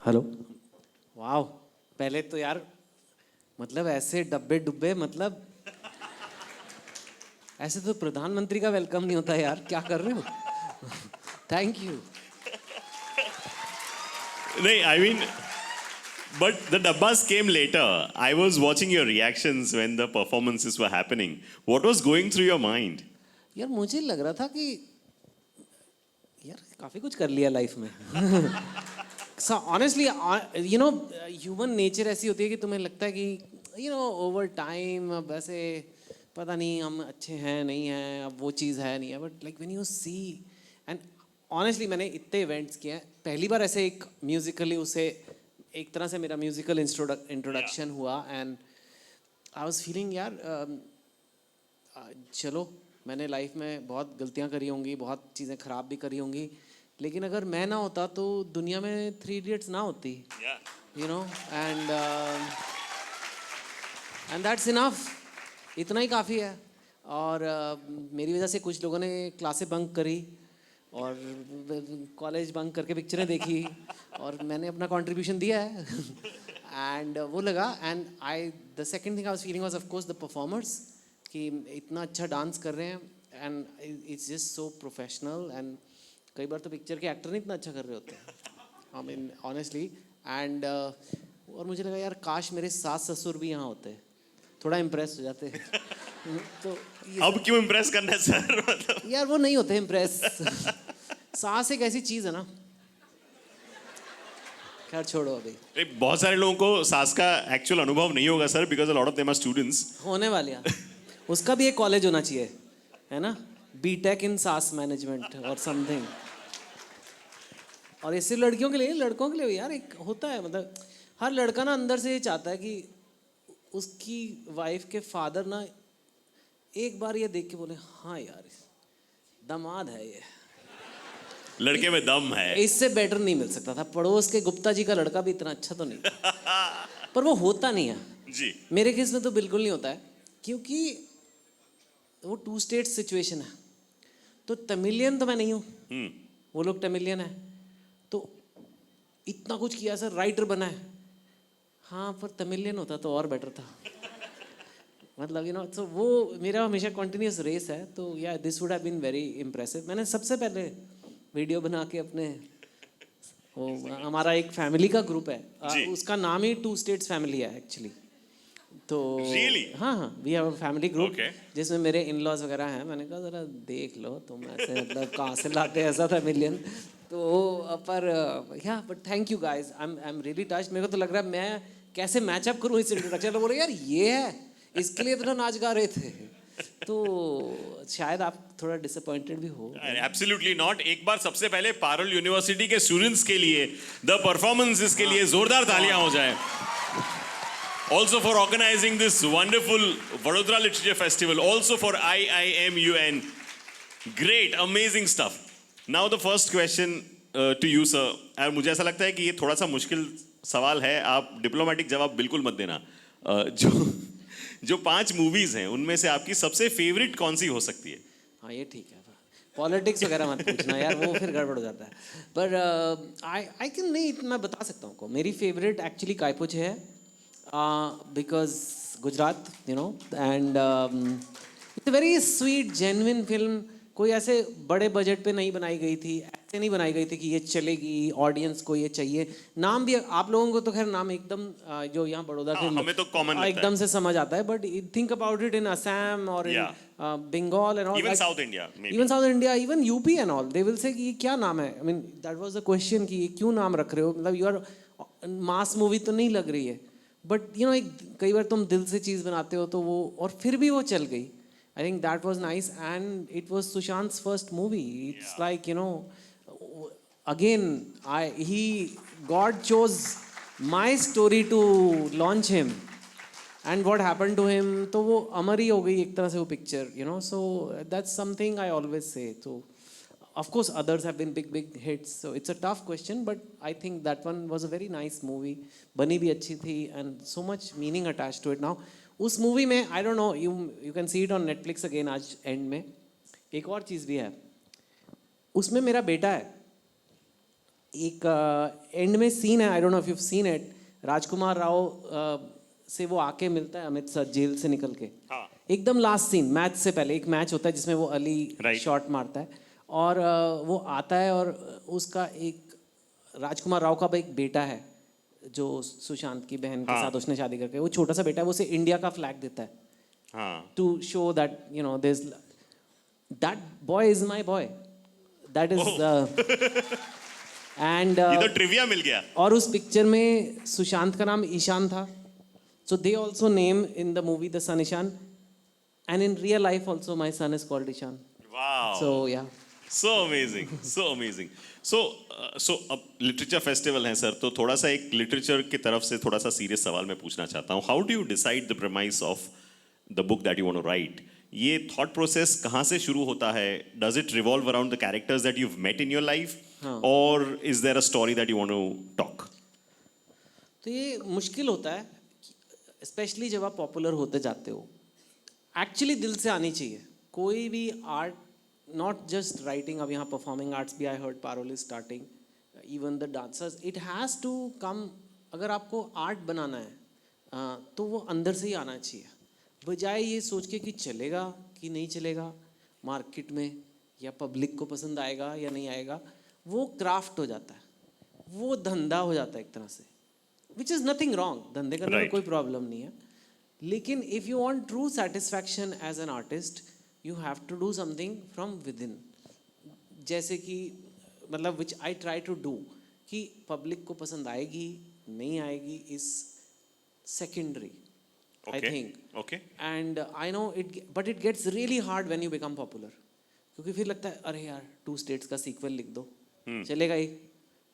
Hello. वाह, पहले तो यार मतलब ऐसे डब्बे डुब्बे, मतलब ऐसे तो प्रधानमंत्री का वेलकम नहीं होता यार, क्या कर रहे हो? Thank you. नहीं, I mean, but the dabbas came later. I was watching your reactions when the performances were happening. What was going through your mind? यार मुझे लग रहा था कि यार काफी कुछ कर लिया लाइफ में। Honestly you know, human nature ऐसी होती है कि तुम्हें लगता है कि यू नो ओवर टाइम अब ऐसे पता नहीं हम अच्छे हैं नहीं हैं, अब वो चीज़ है नहीं है, but like when you see and honestly मैंने इतने इवेंट्स किए हैं, पहली बार ऐसे एक म्यूजिकली उसे एक तरह से मेरा म्यूजिकल इंट्रोडक्शन हुआ एंड आई वाज फीलिंग यार चलो मैंने लाइफ में बहुत गलतियां करी होंगी, बहुत चीज़ें ख़राब भी करी होंगी, लेकिन अगर मैं ना होता तो दुनिया में 3 इडियट्स ना होती, you know, and that's enough, इतना ही काफ़ी है। और मेरी वजह से कुछ लोगों ने क्लासें बंक करी और कॉलेज बंक करके पिक्चरें देखी और मैंने अपना कंट्रीब्यूशन दिया है एंड वो लगा and I the second thing I was feeling was of course the performers कि इतना अच्छा डांस कर रहे हैं and it's just so professional and कई बार तो पिक्चर के एक्टर नहीं इतना अच्छा कर रहे होते आई मीन ऑनेस्टली एंड और मुझे लगा यार काश मेरे सास ससुर भी यहाँ होते, थोड़ा इम्प्रेस हो जाते। तो अब क्यों इम्प्रेस करना है सर? मतलब यार वो नहीं होते इम्प्रेस। सास एक ऐसी चीज़ है ना, खैर छोड़ो अभी। बहुत सारे लोगों को सास का एक्चुअल अनुभव नहीं होगा sir, because a lot of them are students. होने वाले हैं, उसका भी एक कॉलेज होना चाहिए, है ना, बीटेक इन सास मैनेजमेंट और समथिंग। और इससे लड़कियों के लिए, लड़कों के लिए यार एक होता है, मतलब हर लड़का ना अंदर से ये चाहता है कि उसकी वाइफ के फादर ना एक बार ये देख के बोले हाँ यार दामाद है ये, लड़के में दम है। इससे बेटर नहीं मिल सकता था। पड़ोस के गुप्ता जी का लड़का भी इतना अच्छा तो नहीं, पर वो होता नहीं है जी। मेरे केस में तो बिल्कुल नहीं होता है, क्योंकि वो 2 स्टेट सिचुएशन है। तो तमिलियन तो मैं नहीं हूँ, वो लोग तमिलियन है, तो इतना कुछ किया सर, राइटर बना है, हाँ पर तमिलियन होता तो और बेटर था। मतलब यू नो, तो वो मेरा हमेशा कंटिन्यूस रेस है, तो या this would have been very impressive. मैंने सबसे पहले वीडियो बना के अपने वो हमारा एक फैमिली का ग्रुप है, उसका नाम ही 2 स्टेट्स फैमिली है एक्चुअली। तो really? हाँ हाँ, we have a family group Okay. जिसमें मेरे इन लॉज वगैरह हैं। मैंने कहा ज़रा देख लो तुम ऐसे मतलब कहाँ से लाते हैं ऐसा था मिलियन। तो पर या but thank you guys, I am really touched. मेरे को तो लग रहा है मैं कैसे मैचअप करूँ इस इंट्रोडक्शन। तो बोले यार ये है, इसके लिए इतना नाच गा रहे थे, तो शायद आप थोड़ा डिसअपॉइंटेड भी हो। Absolutely not. एक बार सबसे पहले पारुल यूनिवर्सिटी के स्टूडेंट्स के लिए द परफॉर्मेंसेस के लिए जोरदार तालियां हो जाए। Also for organizing this wonderful Vadodara Literature Festival, also for IIMUN. Great, amazing stuff. Now the first question to you, sir. और मुझे ऐसा लगता है कि ये थोड़ा सा मुश्किल सवाल है, आप डिप्लोमेटिक जवाब बिल्कुल मत देना। जो 5 मूवीज हैं उनमें से आपकी सबसे फेवरेट कौन सी हो सकती है? हाँ ये ठीक है, पॉलिटिक्स वगैरह मत पूछना यार, वो फिर गड़बड़ हो जाता है। पर आई कैन, नहीं मैं बता सकता हूँ। मेरी फेवरेट एक्चुअली कायपुच है, because Gujarat you know, and it's a very sweet genuine film. कोई ऐसे बड़े बजट पे नहीं बनाई गई थी, ऐसे नहीं बनाई गई थी कि ये चलेगी, ऑडियंस को ये चाहिए। नाम भी आप लोगों को तो खैर नाम एकदम जो यहाँ बड़ौदा के हमें तो कॉमन एकदम से समझ आता है, but think about it in Assam और in Bengal and all, even south India, even south India, even UP and all, they will say कि ये क्या नाम है। I mean that was the question कि ये क्यों नाम रख रहे हो, मतलब यू आर मास मूवी तो नहीं लग रही है, बट यू नो कई बार तुम दिल से चीज़ बनाते हो तो वो, और फिर भी वो चल गई। I think that was nice, and it was Sushant's first movie. It's like, you know, again, God chose my story to launch him, and what happened to him, तो वो अमर ही हो गई एक तरह से वो picture, you know. So that's something I always say. So of course others have been big hits, so it's a tough question, but I think that one was a very nice movie. बनी भी अच्छी थी, and so much meaning attached to it. Now उस movie में आई don't no, you can see it on Netflix again आज and में, एक और चीज़ भी है, उसमें मेरा बेटा है। एक एंड में सीन है, I don't know if you seen it, Rajkumar Rao से वो आके मिलता है अमित सर जेल से निकल के। हाँ। एकदम लास्ट सीन, मैच से पहले एक मैच होता है जिसमें वो अली Right. शॉट मारता है और वो आता है और उसका एक राजकुमार राव का एक बेटा है जो सुशांत की बहन के हाँ। साथ उसने शादी करके, वो छोटा सा बेटा है, वो उसे इंडिया का फ्लैग देता है हाँ। to show that you know there's that boy is my boy, that is and ये तो ट्रिविया मिल गया। और उस पिक्चर में सुशांत का नाम ईशान था, so they also name in the movie the son Ishan, and in real life also my son is called Ishan. Wow. So yeah. So amazing, so amazing. So अब लिटरेचर फेस्टिवल है sir, तो थोड़ा सा एक literature की तरफ से थोड़ा सा सीरियस सवाल मैं पूछना चाहता हूँ। How do you decide the premise of the book that you want to write? ये थॉट प्रोसेस कहाँ से शुरू होता है? Does it revolve around the characters that you have met in your life, और is there a story that you want to talk? तो ये मुश्किल होता है, स्पेशली जब आप पॉपुलर होते जाते हो। एक्चुअली दिल से आनी चाहिए कोई भी आर्ट, नॉट जस्ट राइटिंग। अब यहाँ परफॉर्मिंग आर्ट्स भी I heard parole is starting, even the dancers, it has to come. अगर आपको आर्ट बनाना है तो वो अंदर से ही आना चाहिए, बजाय ये सोच के कि चलेगा कि नहीं चलेगा मार्केट में, या पब्लिक को पसंद आएगा या नहीं आएगा। वो क्राफ्ट हो जाता है, वो धंधा हो जाता है एक तरह से, विच इज़ नथिंग रॉन्ग, धंधे करने में Right. कोई प्रॉब्लम नहीं है। लेकिन if you want true satisfaction as an artist, you have to do something from within. जैसे कि मतलब which I try to do, कि पब्लिक को पसंद आएगी नहीं आएगी is secondary, I think. Okay. And I know it, but it gets really hard when you become popular, क्योंकि फिर लगता है अरे यार 2 स्टेट्स का सीक्वल लिख दो, चलेगा ही,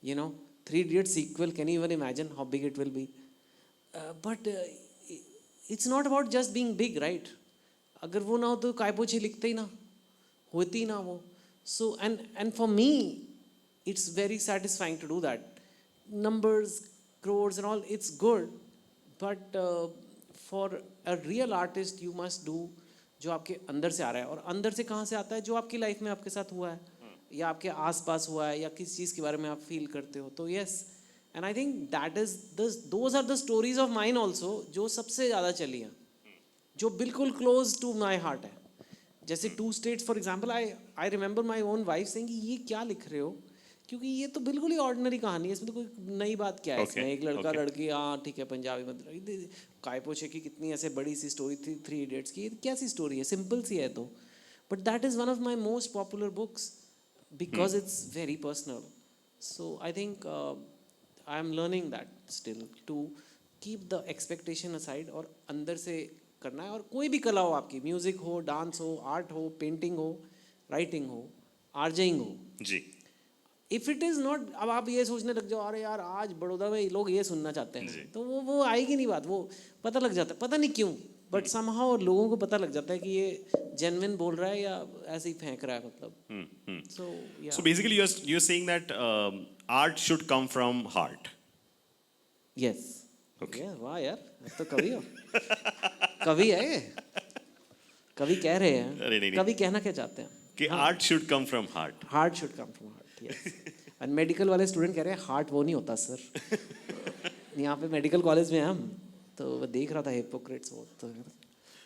you know 3 Idiots sequel, can you even imagine how big it will be? But it's not about just being big, right? अगर वो ना हो तो काय पोछे लिखते ही ना, होती ही ना वो। So and for me it's very satisfying to do that. numbers, crores and all, it's good, but for a real artist you must do जो आपके अंदर से आ रहा है। और अंदर से कहाँ से आता है? जो आपकी लाइफ में आपके साथ हुआ है, या आपके आसपास हुआ है, या किस चीज़ के बारे में आप फील करते हो। तो yes, and I think that is those are the stories of mine also, जो सबसे ज़्यादा चली हैं, जो बिल्कुल क्लोज टू माई हार्ट है। जैसे 2 States for example, I remember my own wife saying कि ये क्या लिख रहे हो, क्योंकि ये तो बिल्कुल ही ऑर्डिनरी कहानी है, इसमें तो कोई नई बात क्या है? इसमें एक लड़का लड़की, हाँ ठीक है पंजाबी मतलब काय पोछे की कितनी ऐसे बड़ी सी स्टोरी थी 3 Idiots की, क्या सी स्टोरी है, सिंपल सी है तो। But that is one of my most popular books because it's very personal. So I think I am learning that still, to keep the expectation aside और अंदर से करना है। और कोई भी कला हो आपकी, म्यूजिक हो, डांस हो, आर्ट हो, पेंटिंग हो, राइटिंग हो, आरजेइंग हो जी। इफ इट इज नॉट, अब आप ये सोचने लग जाओ अरे यार आज बड़ौदा में लोग ये सुनना चाहते हैं, तो वो आएगी नहीं बात। वो पता लग जाता है, पता नहीं क्यों, बट समहाउ लोगों को पता लग जाता है कि ये जेन्युइन बोल रहा है या ऐसे ही फेंक रहा है, मतलब। So basically you're saying that art should come from heart. Yes. Okay. वाह यार, अब तो कवि हो। कवि है ये, कवि कह रहे अरे नहीं, हैं, कवि कहना क्या चाहते हैं कि art should come from heart. Heart should come from heart, yes. और मेडिकल वाले स्टूडेंट कह रहे हैं हार्ट वो नहीं होता सर। यहाँ पे मेडिकल कॉलेज में हम, तो वो देख रहा था हिपोक्रेट्स वो, तो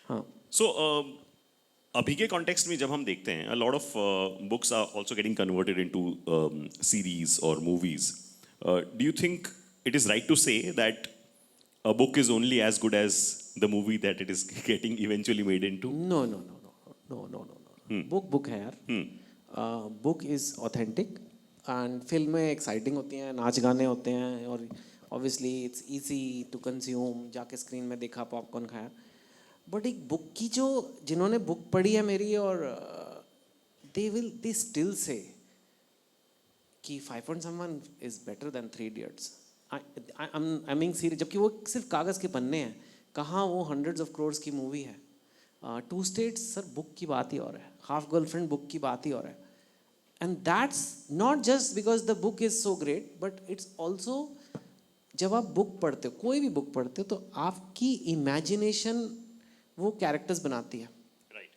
हाँ। So अभी के कॉन्टेक्स्ट में जब हम देखते हैं, a lot of books are also getting converted into series or movies. Do you think it is right to say that a book is only as good as the movie that it is getting eventually made into? No no no no no no no, book है यार। Book is authentic, and फिल्में exciting होती हैं, नाच गाने होते हैं, और obviously it's easy to consume, जाके स्क्रीन में देखा, पॉपकॉर्न खाया। बट एक बुक की जो, जिन्होंने बुक पढ़ी है मेरी, और दे स्टिल से कि 5 Point Someone is better than 3 Idiots। I mean serious, जबकि वो सिर्फ कागज़ के पन्ने हैं, कहाँ वो hundreds of crores की मूवी है। 2 States सर बुक की बात ही और है, हाफ गर्लफ्रेंड बुक की बात ही और है। And that's not just because the book is so great, but it's also, जब आप बुक पढ़ते हो, कोई भी बुक पढ़ते हो, तो आपकी इमेजिनेशन वो कैरेक्टर्स बनाती है। Right.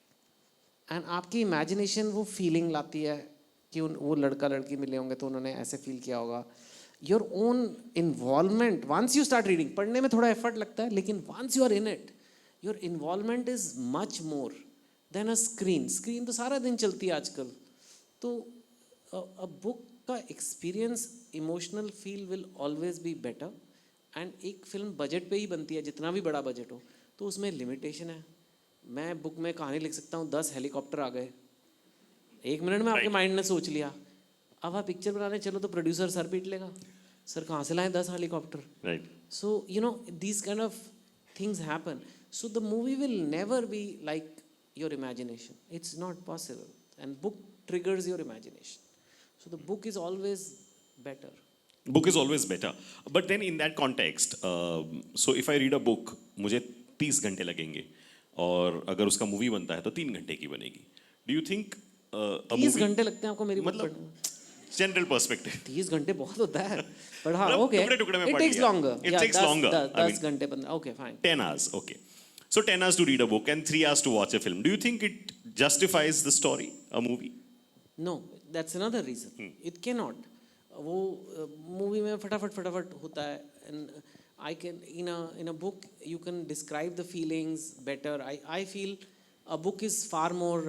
एंड आपकी इमेजिनेशन वो फीलिंग लाती है कि वो लड़का लड़की मिले होंगे तो उन्होंने ऐसे फील किया होगा. Your own involvement once you start reading, पढ़ने में थोड़ा एफर्ट लगता है लेकिन once you are in it your involvement is much more than a screen. Screen तो सारा दिन चलती है आजकल. तो अ बुक का experience emotional feel will always be better. And एक फिल्म बजट पे ही बनती है, जितना भी बड़ा बजट हो तो उसमें लिमिटेशन है. मैं बुक में कहानी लिख सकता हूँ, 10 हेलीकॉप्टर आ गए 1 मिनट में, आपके माइंड ने सोच लिया. अब आप पिक्चर बनाने चलो तो प्रोड्यूसर सर पीट लेगा, सर कहाँ से लाएं 10 helicopter. Right. So, you know, these kind of things happen. So the movie will never be like your imagination. It's not possible. And book triggers your imagination. So the book is always better. Book is always better. But then in that context, so if I read a book, मुझे 30 घंटे लगेंगे और अगर उसका movie बनता है तो 3 घंटे की बनेगी. Do you think 30 घंटे लगते हैं आपको मेरी बुक पढ़ने में? जनरल पर्सपेक्टिव 30 घंटे बहुत होता है. पर हाँ, मतलब ओके, टुकड़े-टुकड़े में इट पढ़ टेक्स लिया. Longer. It takes longer. I 10 mean, घंटे 15. Okay fine. 10 hours, okay. So 10 hours to read a book and 3 hours to watch a film. Do you think it justifies the story, a movie? No, that's another reason. It cannot. वो movie में फटाफट होता है. And I can in a book you can describe the feelings better. I feel a book is far more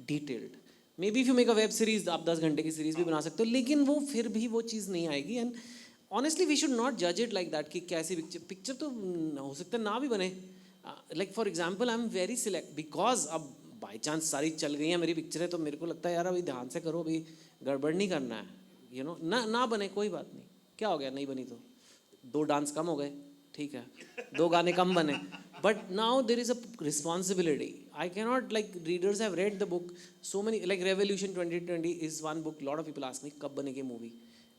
detailed. Maybe if you make a web series, आप 10 घंटे की series भी बना सकते हो, लेकिन वो फिर भी वो चीज़ नहीं आएगी. And honestly we should not जज इट लाइक दैट कि कैसी पिक्चर तो हो सकता है ना भी बने. Like for example I am very select because अब बाई चांस सारी चल गई हैं मेरी पिक्चरें, तो मेरे को लगता है यार अभी ध्यान से करो, अभी गड़बड़ नहीं करना है. ना बने कोई बात नहीं, क्या हो गया नहीं बनी तो 2 डांस कम हो गए, ठीक है, 2 गाने कम बने. But now there is a responsibility. I cannot like readers have read the book so many, like revolution 2020 is one book lot of people ask me कब बनेगी movie,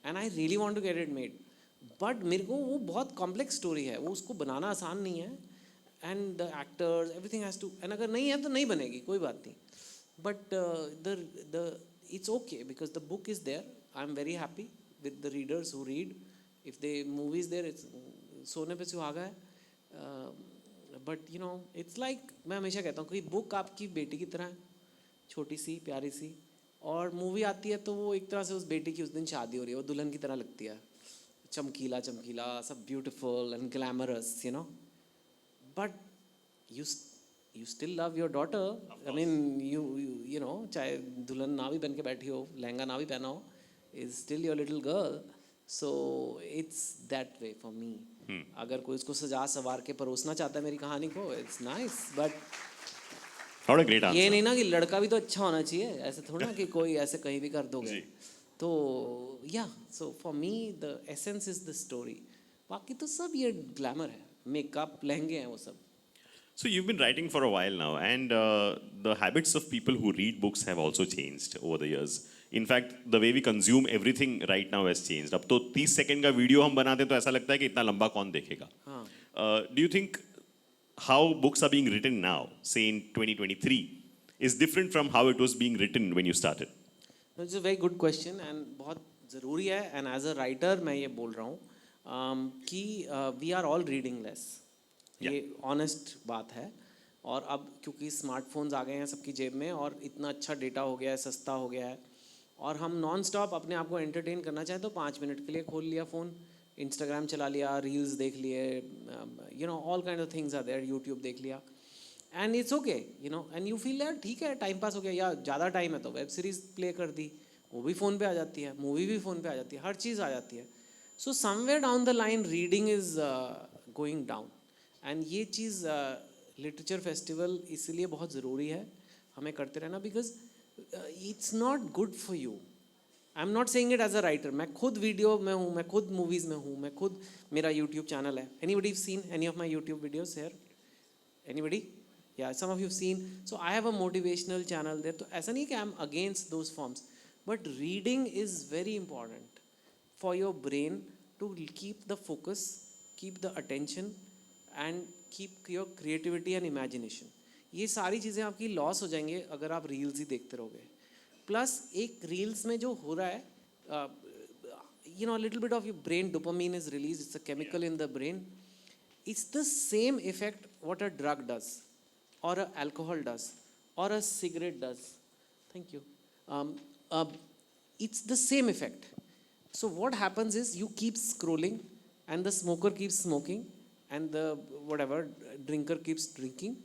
and I really want to get it made. बट मेरे को वो बहुत complex story है, वो उसको बनाना आसान नहीं है. And the actors everything has to, and अगर नहीं है तो नहीं बनेगी, कोई बात नहीं. But the it's okay because the book is there. I am very happy with the readers who read. If the movie is there, it's सोने पे सुहागा है. बट इट्स लाइक मैं हमेशा कहता हूँ कि बुक आपकी बेटी की तरह है, छोटी सी प्यारी सी, और मूवी आती है तो वो एक तरह से उस बेटी की उस दिन शादी हो रही है, वो दुल्हन की तरह लगती है, चमकीला चमकीला सब, beautiful and glamorous, but you still love your daughter. I mean, you know, चाहे दुल्हन ना भी बन के बैठी हो, लहंगा ना भी पहना हो, is still your little girl. So it's that way for me. अगर कोई उसको सजा सवार के परोसना चाहता है मेरी कहानी को, it's nice. But What a great answer. ये नहीं ना कि लड़का भी तो अच्छा होना चाहिए, ऐसे थोड़ा ना कि कोई ऐसे कहीं भी कर दोगे. तो yeah, so for me the essence is the story. बाकी तो सब ये ग्लैमर है, मेकअप, लहंगे हैं वो सब. So you've been writing for a while now, and the habits of people who read books have also changed over the years. In fact, the way we consume everything right now has changed. अब तो 30 second का video हम बनाते हैं तो ऐसा लगता है कि इतना लंबा कौन देखेगा. Do you think how books are being written now, say in 2023, is different from how it was being written when you started? It's a very good question and बहुत ज़रूरी है. And as a writer मैं ये बोल रहा हूँ कि we are all reading less. ये ऑनेस्ट बात है. और अब क्योंकि स्मार्टफोन्स आ गए हैं सबकी जेब में और इतना अच्छा डेटा हो गया है, सस्ता हो गया है, और हम नॉन स्टॉप अपने आप को एंटरटेन करना चाहें तो 5 मिनट के लिए खोल लिया फ़ोन, इंस्टाग्राम चला लिया, रील्स देख लिए, all kind of things are there, YouTube देख लिया, and it's okay, and you feel यार ठीक है टाइम पास हो गया. या ज़्यादा टाइम है तो वेब सीरीज़ प्ले कर दी, वो भी फ़ोन पे आ जाती है, मूवी भी फ़ोन पे आ जाती है, हर चीज़ आ जाती है. So somewhere down the line reading is going down. And ये चीज़ लिटरेचर फेस्टिवल इसलिए बहुत ज़रूरी है हमें करते रहना, because it's not good for you. I am not saying it as a writer. मैं खुद वीडियो में हूँ, मैं खुद मूवीज़ में हूँ, मैं खुद, मेरा यूट्यूब चैनल है. Anybody seen any of my YouTube videos here? Anybody? या some of you seen. So I have a motivational channel there. तो ऐसा नहीं कि I am against those forms, but reading is very important for your brain to keep the focus, keep the attention and keep your creativity and imagination. ये सारी चीज़ें आपकी loss हो जाएंगे अगर आप रील्स ही देखते रहोगे. प्लस एक रील्स में जो हो रहा है, little bit of your brain dopamine is release, it's a chemical in the brain. It's the same effect what a drug does और a alcohol does. or a cigarette does. Thank you. It's the same effect. So what happens is you keep scrolling and the smoker keeps smoking and the whatever drinker keeps drinking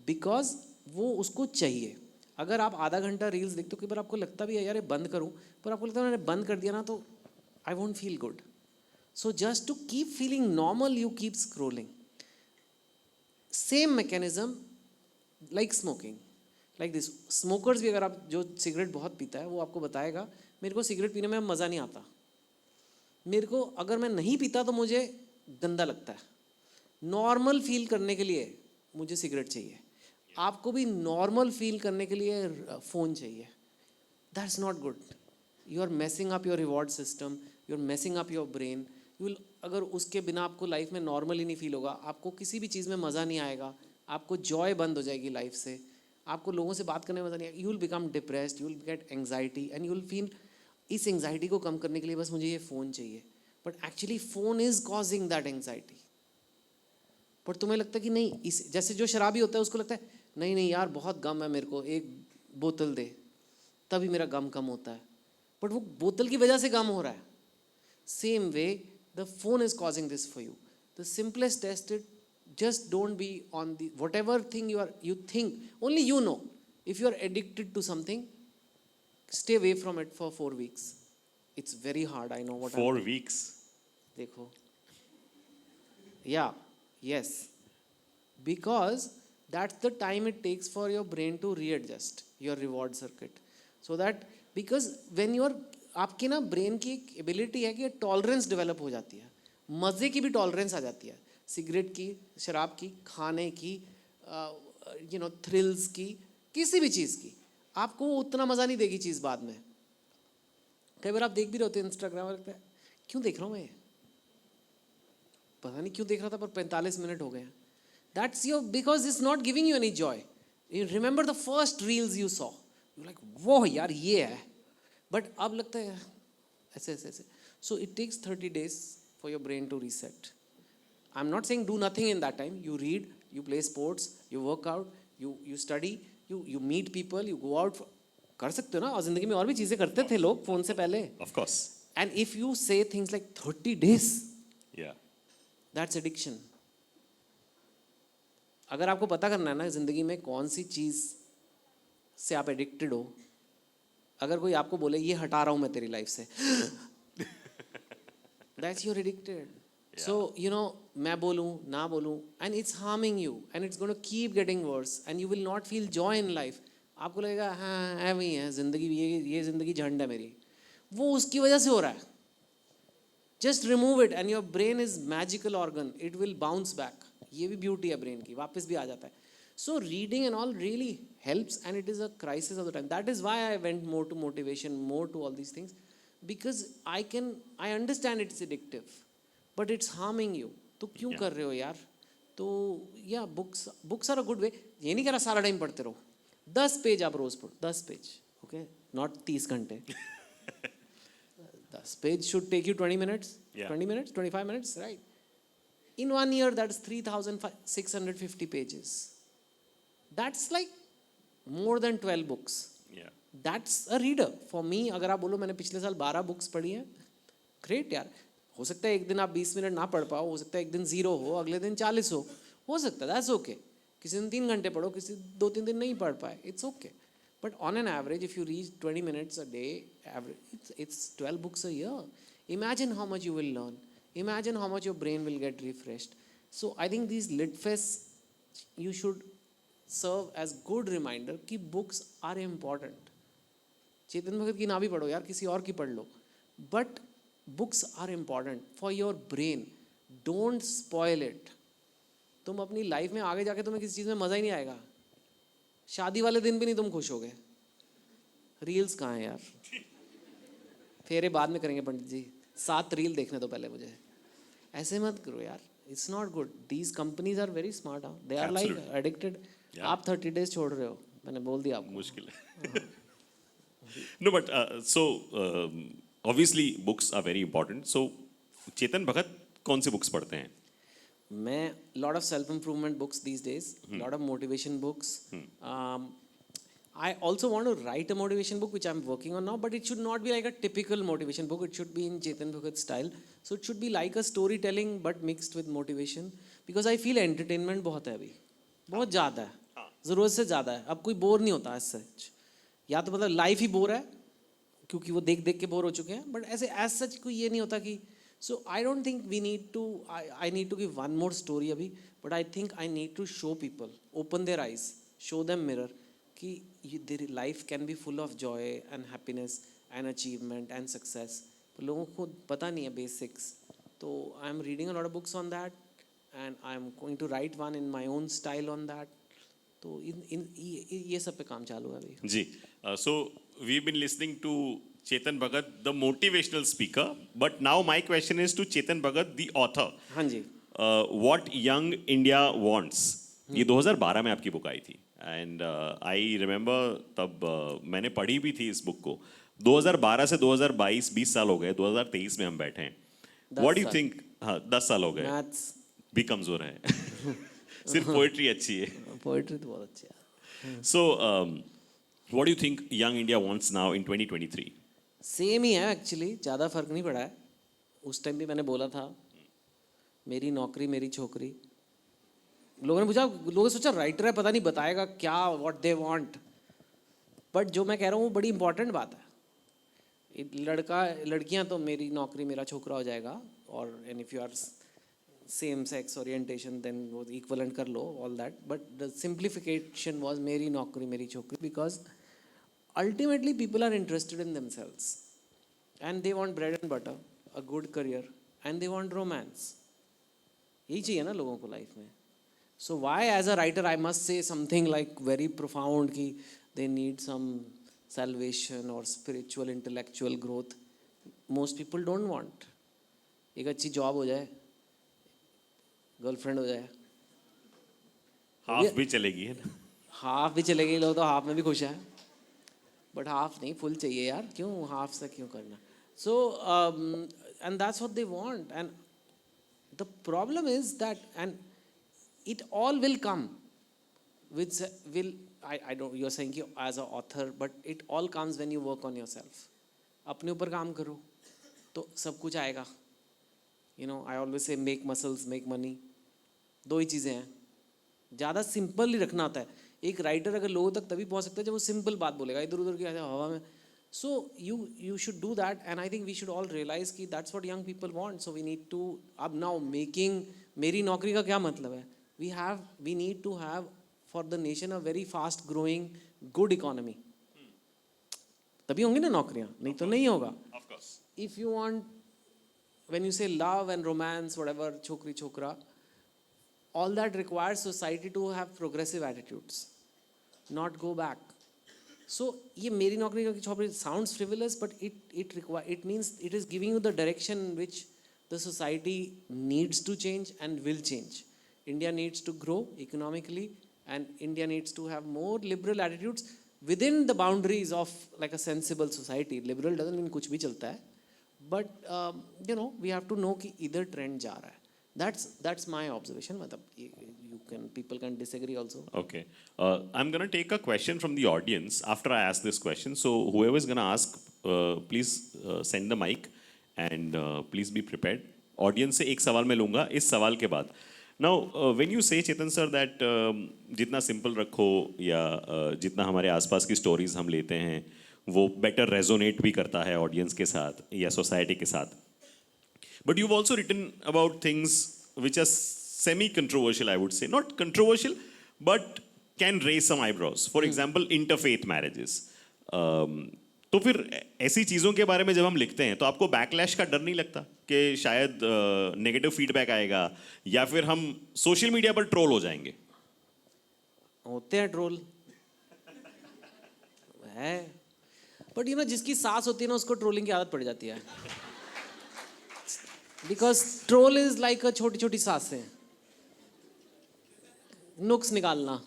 because वो उसको चाहिए. अगर आप आधा घंटा reels देखते हो कई बार आपको लगता भी है यार ये बंद करूं, पर आपको लगता है मैंने बंद कर दिया ना तो I won't feel good. So just to keep feeling normal, you keep scrolling. Same mechanism like smoking. Like this. Smokers भी अगर आप जो सिगरेट बहुत पीता है वो आपको बताएगा मेरे को सिगरेट पीने में मज़ा नहीं आता. मेरे को अगर मैं नहीं पीता तो मुझे गंदा लगता है. नॉर्मल फील करने के लिए मुझे सिगरेट चाहिए. आपको भी नॉर्मल फील करने के लिए फ़ोन चाहिए. That's not good. You are messing up your reward system. You are messing up your brain. अगर उसके बिना आपको लाइफ में नॉर्मल ही नहीं फील होगा, आपको किसी भी चीज़ में मज़ा नहीं आएगा, आपको जॉय बंद हो जाएगी लाइफ से, आपको लोगों से बात करने में मज़ा नहीं आएगा, you will become depressed, you will get anxiety and you will feel इस एंग्जाइटी को कम करने के लिए बस मुझे ये फ़ोन चाहिए. But actually phone is causing that anxiety. पर तुम्हें लगता है कि नहीं, इस जैसे जो शराबी होता है उसको लगता है नहीं नहीं यार बहुत गम है मेरे को, एक बोतल दे तभी मेरा गम कम होता है. बट वो बोतल की वजह से गम हो रहा है. Same way the phone is causing this for you. The simplest test is just don't be on the whatever thing you think only you know. If you are addicted to something, stay away from it for 4 weeks. It's very hard, I know what 4 weeks. देखो. Yeah, yes. Because that's the time it takes for your brain to readjust your reward circuit. So that because when you are आपकी ना brain की एक ability है कि tolerance develop हो जाती है. मज़े की भी टॉलरेंस आ जाती है. सिगरेट की, शराब की, खाने की, थ्रिल्स की, किसी भी चीज़ की आपको वो उतना मज़ा नहीं देगी चीज़ बाद में. कई बार आप देख भी रहे होते हैं इंस्टाग्राम पर, लगता है क्यों देख रहा हूँ मैं, पता नहीं क्यों देख रहा था पर 45 मिनट हो गए हैं. That's your because it's not giving you any Joy. You remember the first reels you saw, you like वो यार ये है, बट अब लगता है ऐसे ऐसे ऐसे. So it takes 30 days for your brain to reset. I'm not saying do nothing in that time. You read, you play sports, you work out, you study, you meet people, you go out. कर सकते हो ना, और जिंदगी में और भी चीजें करते थे लोग फोन से पहले. Of course. And if you say things like 30 days, Yeah. that's addiction. अगर आपको पता करना है ना जिंदगी में कौन सी चीज से आप एडिक्टेड हो, अगर कोई आपको बोले ये हटा रहा हूं मैं तेरी लाइफ से, that's you're addicted. Yeah. So मैं बोलूं ना बोलूं and it's harming you and it's going to keep getting worse and you will not feel joy in life. आपको लगेगा हाँ ऐਵੇਂ ही है जिंदगी, ये जिंदगी झंड है मेरी. वो उसकी वजह से हो रहा है. Just remove it and your brain is magical organ. It will bounce back. ये भी ब्यूटी है ब्रेन की, वापस भी आ जाता है. So reading and all really helps and it is a crisis of the time. That is why I went more to motivation, more to all these things, because I understand it's addictive, but it's harming you. तो क्यों कर रहे हो यार? तो या books are a good way. ये नहीं कह रहा सारा टाइम पढ़ते रहो. 10 पेज आप रोज पढ़ो, 10 पेज, okay? Not 30 घंटे. 10 page should take you 20 minutes, 20 minutes, 25 minutes, right? In 1 year, that's 3,650 pages. That's like more than 12 books. Yeah. That's a reader. For me, अगर आप बोलो मैंने पिछले साल 12 बुक्स पढ़ी हैं, ग्रेट यार. हो सकता है एक दिन आप 20 मिनट ना पढ़ पाओ, हो सकता है एक दिन 0 हो, अगले दिन 40 हो सकता है, दैट्स ओके. किसी दिन 3 घंटे पढ़ो, किसी 2-3 दिन नहीं पढ़ पाए, it's okay. But on an average if you reach 20 minutes a day, average, it's 12 books a year. Imagine how much you will learn. Imagine how much your brain will get refreshed. So I think these litfests you should serve as good reminder कि books are important. Chetan Bhagat की ना भी पढ़ो यार, किसी और की पढ़ लो, but books are important for your brain. Don't spoil it. तुम अपनी लाइफ में आगे जाके तुम्हें किसी चीज़ में मज़ा ही नहीं आएगा. शादी वाले दिन भी नहीं तुम खुश होगे. रील्स कहाँ हैं यार? फेरे बाद में करेंगे पंडित जी, 7 रील देखने दो पहले मुझे. ऐसे मत करो यार, it's not good. These companies are very smart. They are like addicted. आप 30 days छोड़ रहे हो, मैंने बोल दिया आपको. मुश्किल है. No, but so obviously books are very important. So Chetan Bhagat कौन से बुक्स पढ़ते हैं? मैं lot of self improvement books these days, lot of motivation books. I also want to write a motivation book, which I'm working on now, but it should not be like a typical motivation book. It should be in Chetan Bhagat style. So it should be like a storytelling, but mixed with motivation. Because I feel entertainment बहुत है अभी, बहुत ज़्यादा है, ज़रूरत से ज़्यादा है. अब कोई बोर नहीं होता as such. या तो मतलब लाइफ ही बोर है, क्योंकि वो देख देख के बोर हो चुके हैं. बट ऐसे as such कोई ये नहीं होता कि. So I don't think we need to. I need to give one more story अभी, but I think I need to show people, open their eyes, show them mirror. कि their life can be full of joy and happiness and achievement and success. तो लोगों को पता नहीं है basics. तो I am reading a lot of books on that, and I am going to write one in my own style on that. तो ये सब पे काम चालू है अभी. जी. So we've been listening to Chetan Bhagat, the motivational speaker, but now my question is to Chetan Bhagat, the author. हाँ जी. What Young India Wants. ये 2012 में आपकी बुक आई थी. एंड आई रिमेंबर तब मैंने पढ़ी भी थी इस बुक को. 2012 से 2022 20 साल हो गए. 2023 में हम बैठे हैं. What do you think? हाँ, 10 साल हो गए. मैथ्स भी कमजोर है. सिर्फ पोएट्री अच्छी है. पोएट्री तो बहुत अच्छी है. So what do you think young India wants now in 2023? Same ही है एक्चुअली, ज़्यादा फर्क नहीं पड़ा है. उस टाइम भी मैंने बोला था मेरी नौकरी मेरी छोकरी. लोगों ने पूछा, लोगों ने सोचा राइटर है पता नहीं बताएगा क्या व्हाट दे वांट. बट जो मैं कह रहा हूँ वो बड़ी इंपॉर्टेंट बात है. लड़का लड़कियाँ तो मेरी नौकरी मेरा छोकरा हो जाएगा. और and if you are same sex orientation then वो इक्वलेंट कर लो all that. But the simplification was मेरी नौकरी मेरी छोकरी. Because ultimately people are interested in themselves and they want bread and butter, a good career, and they want romance. यही चाहिए ना लोगों को लाइफ में. So why as a writer I must say something like very profound कि they need some salvation or spiritual intellectual growth. Most people don't want. एक अच्छी job हो जाए, गर्लफ्रेंड हो जाए, हाफ भी चलेगी है ना. हाफ भी चलेगी. लोग तो हाफ में भी खुश हैं, बट हाफ नहीं फुल चाहिए यार. क्यों हाफ से क्यों करना? So and that's what they want. And the problem is that and it all will come with will I don't, you're saying कि as a author, but it all comes when you work on yourself. अपने ऊपर काम करो तो सब कुछ आएगा. You know, I always say make muscles make money. दो ही चीज़ें हैं. ज़्यादा सिंपल ही रखना आता है. एक राइटर अगर लोगों तक तभी पहुंच सकता है जब वो सिंपल बात बोलेगा, इधर उधर की हवा में. So you should do that, and I think we should all realize कि that's what young people want. So we need to अब now making मेरी नौकरी का क्या मतलब है? We need to have for the nation a very fast growing good economy. तभी होंगी ना नौकरियां, नहीं तो नहीं होगा. Of course. If you want, when you say love and romance, whatever, chokri chokra, all that requires society to have progressive attitudes, not go back. So ये मेरी नौकरी का छोकरी sounds frivolous, but it means it is giving you the direction in which the society needs to change and will change. India needs to grow economically, and India needs to have more liberal attitudes within the boundaries of like a sensible society. Liberal doesn't mean कुछ भी चलता है, but you know, we have to know कि इधर trend जा रहा है. That's my observation. मतलब people can disagree also. Okay. I'm going to take a question from the audience after I ask this question. So whoever is going to ask, please send the mic and please be prepared. Audience से एक सवाल मैं लूँगा इस सवाल के बाद. Now, when you say, Chetan sir, that जितना simple रखो या जितना हमारे आसपास की stories हम लेते हैं वो better resonate भी करता है audience के साथ या society के साथ. But you've also written about things which are semi-controversial, I would say. Not controversial, but can raise some eyebrows. For example, interfaith marriages. तो फिर ऐसी चीज़ों के बारे में जब हम लिखते हैं तो आपको बैकलैश का डर नहीं लगता कि शायद नेगेटिव फीडबैक आएगा या फिर हम सोशल मीडिया पर ट्रोल हो जाएंगे? होते हैं ट्रोल है, बट यू नो जिसकी सास होती है ना उसको ट्रोलिंग की आदत पड़ जाती है. बिकॉज ट्रोल इज लाइक अ छोटी छोटी सांसें, नुक्स निकालना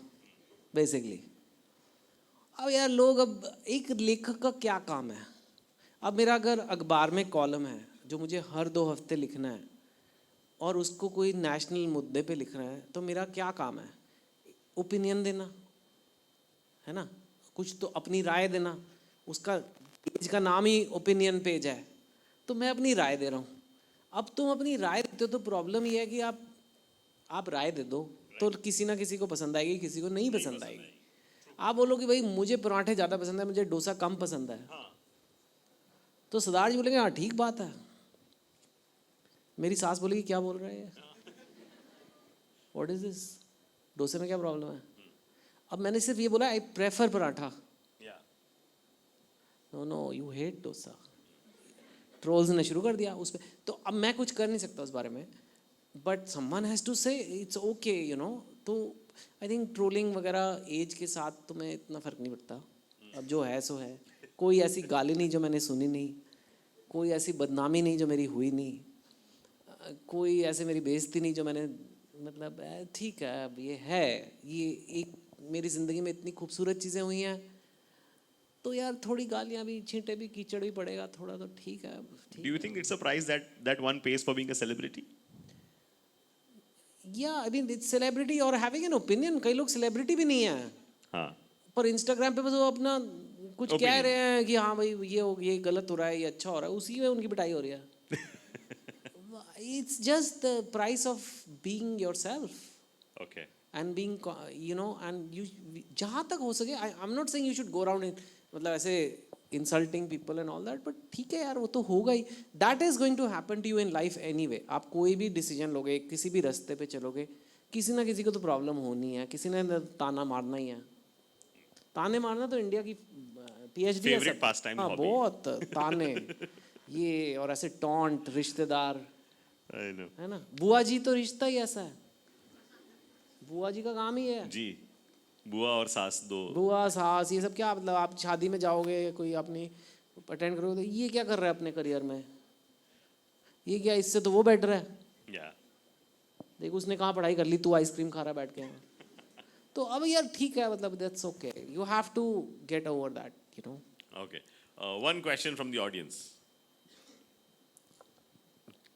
बेसिकली. अब यार लोग, अब एक लेखक का क्या काम है? अब मेरा अगर अखबार में कॉलम है जो मुझे हर 2 हफ्ते लिखना है और उसको कोई नेशनल मुद्दे पे लिखना है, तो मेरा क्या काम है? ओपिनियन देना है ना. कुछ तो अपनी राय देना। उसका पेज का नाम ही ओपिनियन पेज है, तो मैं अपनी राय दे रहा हूँ। अब तुम अपनी राय देते हो तो प्रॉब्लम ये है कि आप राय दे दो तो किसी ना किसी को पसंद आएगी, किसी को नहीं पसंद आएगी। आप बोलो कि भाई मुझे पराठे ज़्यादा पसंद है, मुझे डोसा कम पसंद है, तो सिद्धार्थ जी बोलेंगे हाँ ठीक बात है। मेरी सास बोलेगी क्या बोल रहे हैं, व्हाट इज दिस, डोसे में क्या प्रॉब्लम है। अब मैंने सिर्फ ये बोला I prefer paratha, no no you hate dosa. Trolls ने शुरू कर दिया उस पर, तो अब मैं कुछ कर नहीं सकता उस बारे में, बट समवन हैज़ टू से इट्स ओके यू नो। तो आई थिंक ट्रोलिंग वगैरह एज के साथ तुम्हें इतना फ़र्क नहीं पड़ता। अब जो है सो है, कोई ऐसी गाली नहीं जो मैंने सुनी नहीं, कोई ऐसी बदनामी नहीं जो मेरी हुई नहीं, कोई ऐसे मेरी बेइज्जती नहीं जो मैंने, मतलब ठीक है अब ये है, ये एक मेरी ज़िंदगी में इतनी खूबसूरत चीज़ें हुई हैं, तो यार थोड़ी गालियाँ भी, छींटे भी, कीचड़ भी पड़ेगा थोड़ा, तो ठीक है। Do you think it's a price that one pays for being a celebrity? या आई मीन इट्स सेलिब्रिटी और हैविंग एन ओपिनियन। कई लोग सेलिब्रिटी भी नहीं है, हाँ, पर इंस्टाग्राम पे बस वो अपना कुछ कह Opinion. रहे हैं कि हाँ भाई ये गलत हो रहा है, ये अच्छा हो रहा है, उसी में उनकी पिटाई हो रही है। It's just the price of being yourself okay. And being you know, and you जहाँ तक हो सके, I am not saying you should go around मतलब ऐसे insulting people and all that, but ठीक है यार वो तो होगा ही। That is going to happen to you in life anyway. आप कोई भी डिसीजन लोगे, किसी भी रास्ते पे चलोगे, किसी ना किसी को तो प्रॉब्लम होनी है, किसी ने ताना मारना ही है। ताने मारना तो इंडिया की पीएचडी है। Favorite pastime हाँ hobby. बहुत ताने ये और ऐसे टॉन्ट, रिश्तेदार, I know. है ना। बुआ जी तो रिश्ता ही ऐसा है, बुआ जी का काम ही है। जी, बुआ और सास दो। बुआ सास ये सब क्या मतलब, आप शादी में जाओगे, कोई अपनी अटेंड करोगे तो ये क्या कर रहा है अपने करियर में, ये क्या, इससे तो वो बेटर है। Yeah. देख उसने कहाँ पढ़ाई कर ली, तू आइसक्रीम खा रहा है बैठ के। तो अब यार ठीक है, मतलब that's okay, you have to get over that you know. Okay. One question from the audience.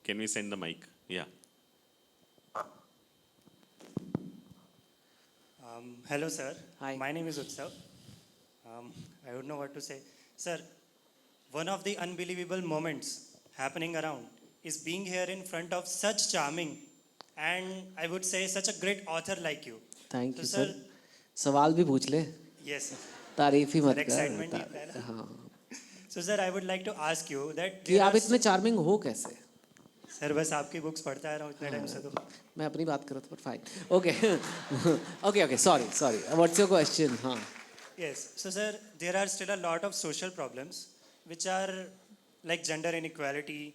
Can we send the mic? Yeah. Hello, sir. Hi. My name is Utsav. I don't know what to say. Sir, one of the unbelievable moments happening around is being here in front of such charming and I would say such a great author like you. Thank तो you sir, sir. सवाल भी पूछ ले, Yes, sir. तारीफ ही मत Sir, excitement ही कर। है ना? हाँ So, sir, I would like to ask you that कि there आप are इतने चार्मिंग हो कैसे। सर बस आपकी बुक्स पढ़ता आ रहा हूँ इतने टाइम से तो। मैं अपनी बात कर रहा था पर fine, okay okay okay, sorry sorry, what's your question. हाँ Yes. So, sir, there are still a lot of social problems which are like gender inequality,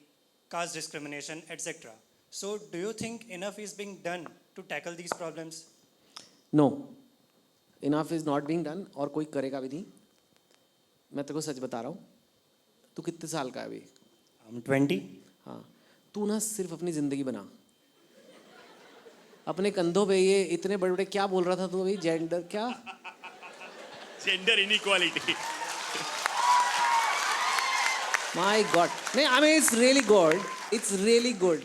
caste discrimination, etc. So, do you think enough is being done to tackle these problems? No, enough is not being done, और कोई करेगा भी नहीं। मैं तेरे को सच बता रहा हूँ, तू कितने साल का है अभी। I'm 20. हाँ, तू ना सिर्फ अपनी ज़िंदगी बना, अपने कंधों पे ये इतने बड़े बड़े, क्या बोल रहा था तू अभी, जेंडर क्या, Gender inequality. My god. नहीं I mean it's really good, it's really good.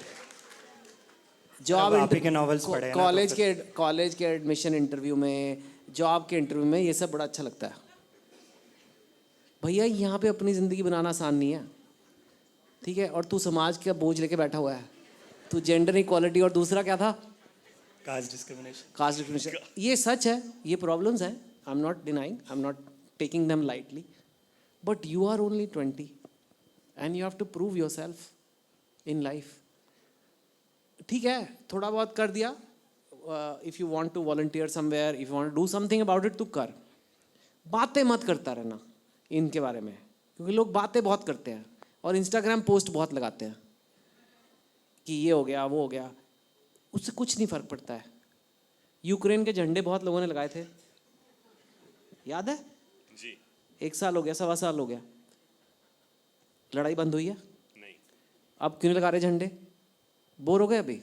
Job अब आप ही के novels पढ़े हैं ना, तो कॉलेज के एडमिशन इंटरव्यू में, जॉब के इंटरव्यू में, ये सब बड़ा अच्छा लगता है। भैया यहाँ पे अपनी ज़िंदगी बनाना आसान नहीं है, ठीक है। और तू समाज का बोझ लेके बैठा हुआ है, तू जेंडर इक्वालिटी और दूसरा क्या था, caste discrimination. कास्ट डिस्क्रिमिनेशन, ये सच है, ये प्रॉब्लम्स हैं। I am not denying, I am not taking them lightly, but you are only 20 and you have to prove yourself in life. ठीक है, थोड़ा बहुत कर दिया, if you want to volunteer somewhere, if you want to do something about it, तो कर। बातें मत करता रहना इनके बारे में, क्योंकि लोग बातें बहुत करते हैं और इंस्टाग्राम पोस्ट बहुत लगाते हैं कि ये हो गया वो हो गया, उससे कुछ नहीं फर्क पड़ता है। यूक्रेन के झंडे बहुत लोगों ने लगाए थे, याद है, जी, 1 साल हो गया, 1.25 साल हो गया, लड़ाई बंद हुई है? नहीं। अब क्यों नहीं लगा रहे झंडे, बोर हो गए अभी,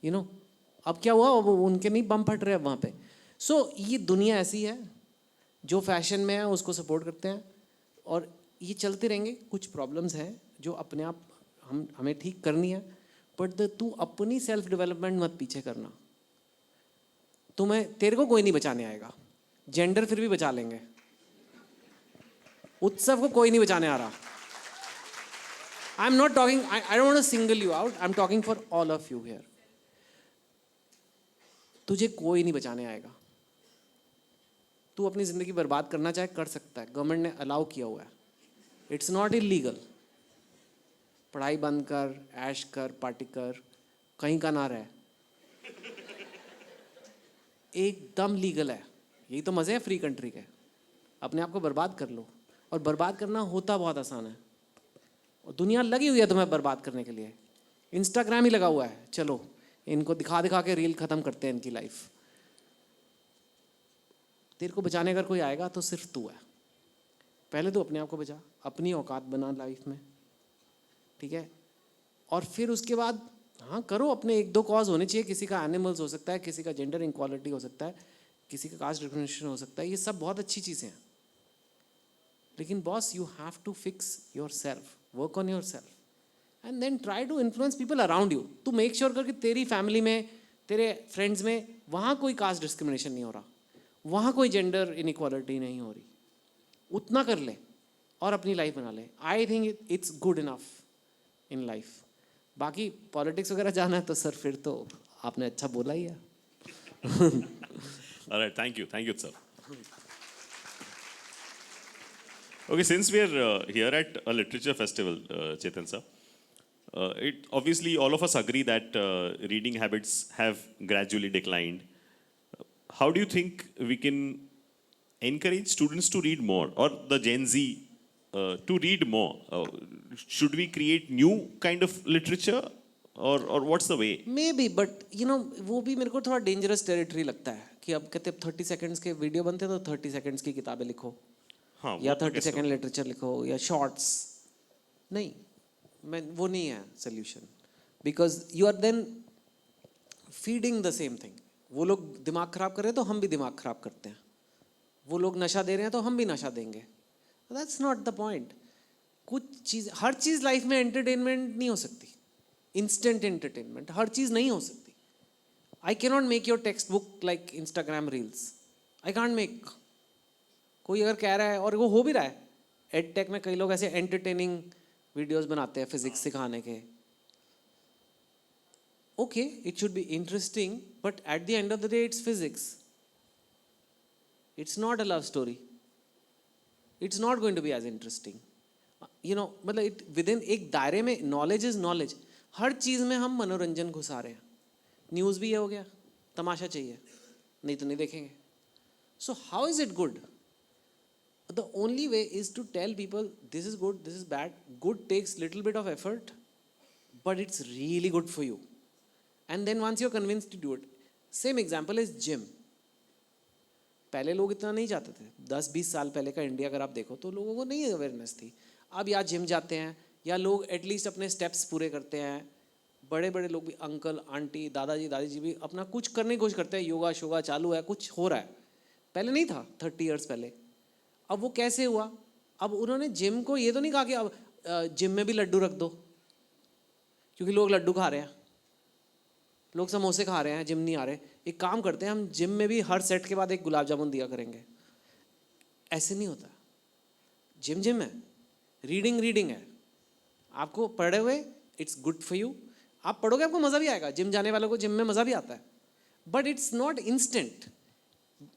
यू नो। अब क्या हुआ, वो उनके नहीं बम फट रहे अब वहाँ पे। सो ये दुनिया ऐसी है, जो फैशन में है उसको सपोर्ट करते हैं, और ये चलते रहेंगे। कुछ प्रॉब्लम्स हैं जो अपने आप हमें ठीक करनी है, बट तू अपनी सेल्फ डेवलपमेंट मत पीछे करना। तेरे को कोई नहीं बचाने आएगा, जेंडर फिर भी बचा लेंगे, उत्सव को कोई नहीं बचाने आ रहा. I am not talking, I don't want to single you out, I am talking for all of you here. तुझे कोई नहीं बचाने आएगा. तू अपनी जिंदगी बर्बाद करना चाहे कर सकता है, गवर्नमेंट ने अलाउ किया हुआ है. It's not illegal. पढ़ाई बंद कर, ऐश कर, पार्टी कर, कहीं का ना रहे, एकदम लीगल है. यही तो मजे हैं फ्री कंट्री के. अपने आप को बर्बाद कर लो. और बर्बाद करना होता बहुत आसान है, और दुनिया लगी हुई है तुम्हें बर्बाद करने के लिए. इंस्टाग्राम ही लगा हुआ है, चलो इनको दिखा दिखा के रील खत्म करते हैं इनकी लाइफ. तेरे को बचाने अगर कोई आएगा तो सिर्फ तू है. पहले तो अपने आप को बचा, अपनी औकात बना लाइफ में, ठीक है. और फिर उसके बाद हाँ करो, अपने एक दो कॉज होने चाहिए. किसी का एनिमल्स हो सकता है, किसी का जेंडर इनक्वालिटी हो सकता है, किसी का कास्ट डिस्क्रिमिनेशन हो सकता है. ये सब बहुत अच्छी चीज़ें हैं. लेकिन boss, you have to fix yourself, work on yourself, and then try to influence people around you. तू मेक श्योर कर कि तेरी फैमिली में, तेरे फ्रेंड्स में, वहाँ कोई कास्ट डिस्क्रिमिनेशन नहीं हो रहा, वहाँ कोई जेंडर इनइक्वालिटी नहीं हो रही. उतना कर ले और अपनी लाइफ बना ले. I think it's good enough in life. बाकी पॉलिटिक्स वगैरह जाना है तो सर फिर तो आपने अच्छा बोला ही है. All right, thank you, sir. Okay, since we are here at a literature festival, Chetan sir, it obviously all of us agree that reading habits have gradually declined. How do you think we can encourage students to read more, or the Gen Z to read more? Should we create new kind of literature, or what's the way? May be, but you know वो भी मेरे को थोड़ा dangerous territory लगता है कि अब कहते 30 सेकंड्स के वीडियो बनते हैं तो 30 सेकंड्स की किताबें लिखो, हाँ, या वो तो 30 कैसे सेकंड लिटरेचर लिखो, या शॉर्ट्स. नहीं, मैं वो नहीं है solution. Because you are then feeding the same thing. वो लोग दिमाग खराब कर रहे हैं तो हम भी दिमाग खराब करते हैं. वो लोग नशा दे रहे हैं तो हम भी नशा देंगे. That's not the point. कुछ चीज़, हर चीज़ लाइफ में एंटरटेनमेंट नहीं हो सकती. इंस्टेंट एंटरटेनमेंट हर चीज़ नहीं हो सकती. I can not make your text book like Instagram reels. I can't make. कोई अगर कह रहा है, और वो हो भी रहा है, एड टेक में कई लोग ऐसे एंटरटेनिंग वीडियोस बनाते हैं फिजिक्स सिखाने के. Okay, it should be interesting, but at the end of the day it's physics. It's not a love story. It's not going to be as interesting. You know, मतलब it within एक दायरे में. Knowledge is knowledge. हर चीज़ में हम मनोरंजन घुसा रहे हैं. न्यूज़ भी ये हो गया, तमाशा चाहिए, नहीं तो नहीं देखेंगे. So how is it good? The only way is to tell people this is good, this is bad. Good takes little bit of effort, but it's really good for you. And then once you're convinced to do it. Same example is gym. पहले लोग इतना नहीं जाते थे. 10-20 साल पहले का India अगर आप देखो तो लोगों को नहीं अवेयरनेस थी. अब या जिम जाते हैं, या लोग एटलीस्ट अपने स्टेप्स पूरे करते हैं. बड़े बड़े लोग भी, अंकल आंटी दादाजी दादी जी भी अपना कुछ करने की कोशिश करते हैं. योगा शोगा चालू है, कुछ हो रहा है. पहले नहीं था 30 ईयर्स पहले. अब वो कैसे हुआ? अब उन्होंने जिम को ये तो नहीं कहा कि अब जिम में भी लड्डू रख दो, क्योंकि लोग लड्डू खा रहे हैं, लोग समोसे खा रहे हैं, जिम नहीं आ रहे. एक काम करते हैं, हम जिम में भी हर सेट के बाद एक गुलाब जामुन दिया करेंगे. ऐसे नहीं होता. जिम जिम है, रीडिंग रीडिंग है. आपको पढ़े हुए इट्स गुड फॉर यू. आप पढ़ोगे आपको मज़ा भी आएगा. जिम जाने वालों को जिम में मज़ा भी आता है, बट इट्स नॉट इंस्टेंट.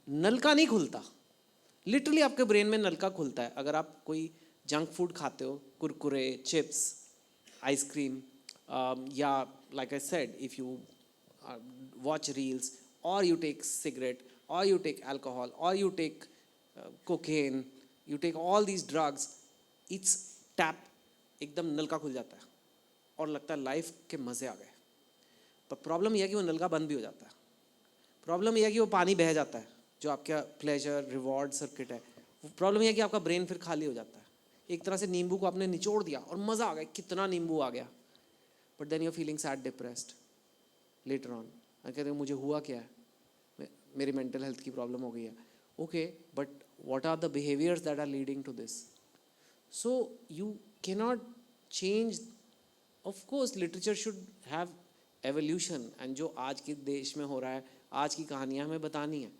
नलका नहीं खुलता. लिटरली आपके ब्रेन में नलका खुलता है अगर आप कोई जंक फूड खाते हो, कुरकुरे, चिप्स, आइसक्रीम, या like I said, if you watch reels, और यू टेक सिगरेट, और यू टेक अल्कोहल, और you take cocaine, you take all these drugs. It's tap, एकदम नलका खुल जाता है और लगता है लाइफ के मज़े आ गए. पर प्रॉब्लम यह है कि वो नलका बंद भी हो जाता है. प्रॉब्लम यह है कि वो पानी बह जाता है जो आपका प्लेजर रिवॉर्ड सर्किट है. प्रॉब्लम यह है कि आपका ब्रेन फिर खाली हो जाता है. एक तरह से नींबू को आपने निचोड़ दिया और मज़ा आ गया, कितना नींबू आ गया, but then you are feeling sad, depressed later on. कहते हैं मुझे हुआ क्या है, मेरी मेंटल हेल्थ की प्रॉब्लम हो गई है. Okay, but what are the behaviours that are leading to this? So you cannot change. Of course literature should have evolution, and जो आज के देश में हो रहा है, आज की कहानियाँ हमें बतानी है.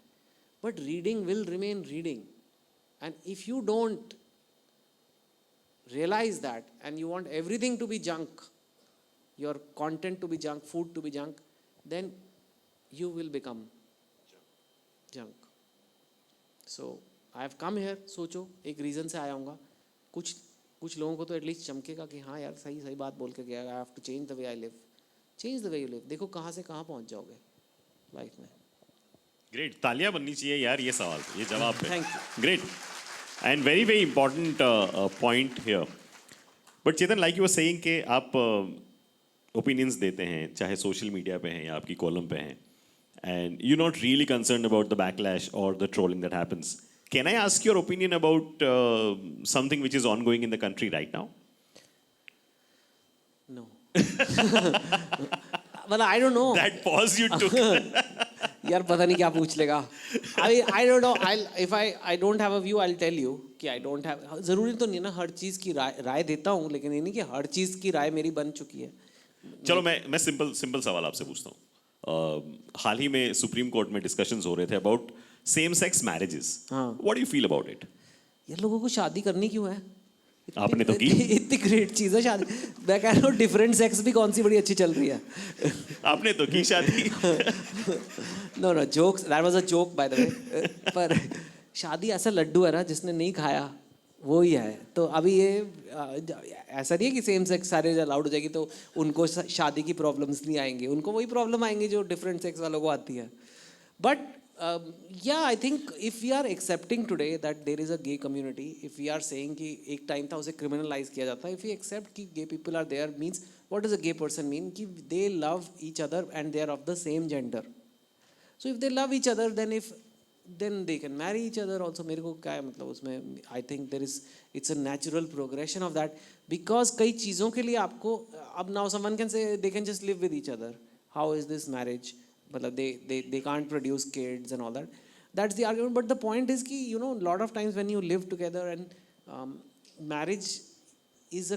but reading will remain reading. And if you don't realize that and you want everything to be junk, your content to be junk, food to be junk, then you will become junk. So I have come here, सोचो एक reason से आया हूँगा, कुछ लोगों को तो at least चमकेगा कि हाँ यार सही बात बोल के गया, I have to change the way I live. Change the way you live. देखो कहाँ से कहाँ पहुँच जाओगे लाइफ में. ग्रेट, तालियां बननी चाहिए यार ये सवाल, ये जवाब पे. Thank you. Great and very very important point here. But Chetan, like you were saying कि आप ओपिनियंस देते हैं, चाहे सोशल मीडिया पे हैं या आपकी कॉलम पे हैं, and you not really concerned about the backlash और the trolling that happens. Can I ask your opinion about something which is ongoing in the country right now? No. Well, I don't know. That pause you took. यार पता नहीं क्या पूछ लेगा. I don't know. I don't have a view. I'll tell you कि I don't have. ज़रूरी तो नहीं ना हर चीज़ की राय देता हूँ, लेकिन ये नहीं कि हर चीज़ की राय मेरी बन चुकी है. चलो मैं सिंपल सवाल आपसे पूछता हूँ. हाल ही में सुप्रीम कोर्ट में डिस्कशंस हो रहे थे about same sex marriages. What do you feel about it? यार लोगों को शादी करनी क्यों है? आपने तो की. इतनी ग्रेट चीज़ है शादी. मैं कह रहा हूँ डिफरेंट सेक्स भी कौन सी बड़ी अच्छी चल रही है. आपने तो की शादी. No jokes, that was a joke by the way. पर शादी ऐसा लड्डू है ना जिसने नहीं खाया वो ही है. तो अभी ये ऐसा नहीं है कि सेम सेक्स सारे अलाउड हो जाएगी तो उनको शादी की प्रॉब्लम्स नहीं आएंगी. उनको वही प्रॉब्लम आएंगी जो डिफरेंट सेक्स वालों को आती है. But yeah, I think if we are accepting today that there is a gay community, if we are saying कि एक टाइम था उसे criminalize किया जाता है, if we accept कि gay people are there, means what does a gay person mean? कि they love each other and they are of the same gender. So if they love each other, then they can marry each other also. मेरे को क्या है मतलब उसमें, I think it's a natural progression of that, because कई चीज़ों के लिए आपको अब now someone can say they can just live with each other. How is this marriage? मतलब they can't produce kids and all that. That's the argument. But the point is कि you know, lot of times when you live together and marriage is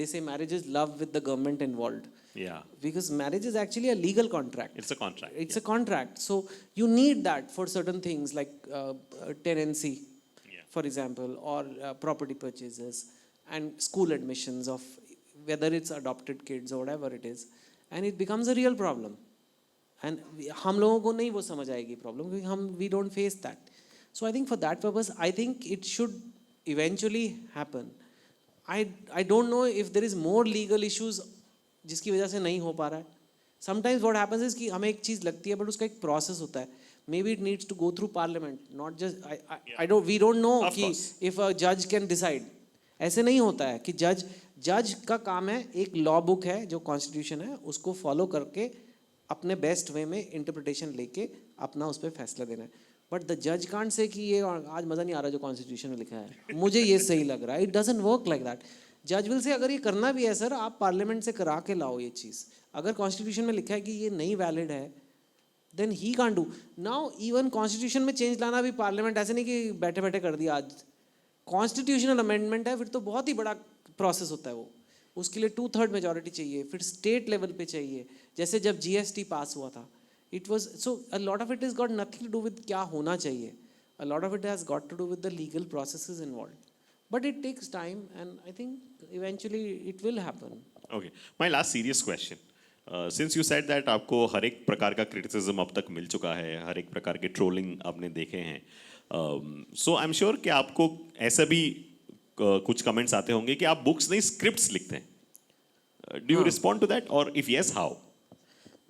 they say marriage is love with the government involved. Yeah. Because marriage is actually a legal contract. It's a contract. It's a contract. So you need that for certain things like tenancy, for example, or property purchases and school admissions of whether it's adopted kids or whatever it is. And it becomes a real problem. And हम लोगों को नहीं वो समझ आएगी problem क्योंकि we don't face that. So I think for that purpose, I think it should eventually happen. I don't know if there is more legal issues जिसकी वजह से नहीं हो पा रहा है. Sometimes what happens is कि हमें एक चीज़ लगती है but उसका एक process होता है. Maybe it needs to go through parliament, not just we don't know कि if a judge can decide. ऐसे नहीं होता है कि जज का काम है, एक लॉ बुक है जो कॉन्स्टिट्यूशन है उसको फॉलो करके अपने बेस्ट वे में इंटरप्रिटेशन लेके अपना उस पर फैसला देना है. बट द जज कांट से कि ये आज मज़ा नहीं आ रहा जो कॉन्स्टिट्यूशन में लिखा है, मुझे ये सही लग रहा है. It doesn't work like that. जज विल से अगर ये करना भी है सर, आप पार्लियामेंट से करा के लाओ ये चीज़. अगर कॉन्स्टिट्यूशन में लिखा है कि ये नहीं वैलिड है, then he can't do. Now even constitution में चेंज लाना भी पार्लियामेंट, ऐसे नहीं कि बैठे बैठे कर दिया. आज कॉन्स्टिट्यूशनल अमेंडमेंट है, फिर तो बहुत ही बड़ा प्रोसेस होता है वो. उसके लिए 2/3 मेजॉरिटी चाहिए, फिर स्टेट लेवल पे चाहिए. जैसे जब GST पास हुआ था, it was so a lot of it is got nothing to do with क्या होना चाहिए. A lot of it has got to do with the legal processes involved. But it takes time and I think eventually it will happen. Okay, my last serious question. Since you said that आपको हर एक प्रकार का criticism अब तक मिल चुका है, हर एक प्रकार के ट्रोलिंग आपने देखे हैं, सो आई एम श्योर कि आपको ऐसा भी कुछ कमेंट्स आते होंगे कि आप बुक्स नहीं स्क्रिप्ट्स लिखते हैं. Do you respond to that और इफ यस हाउ?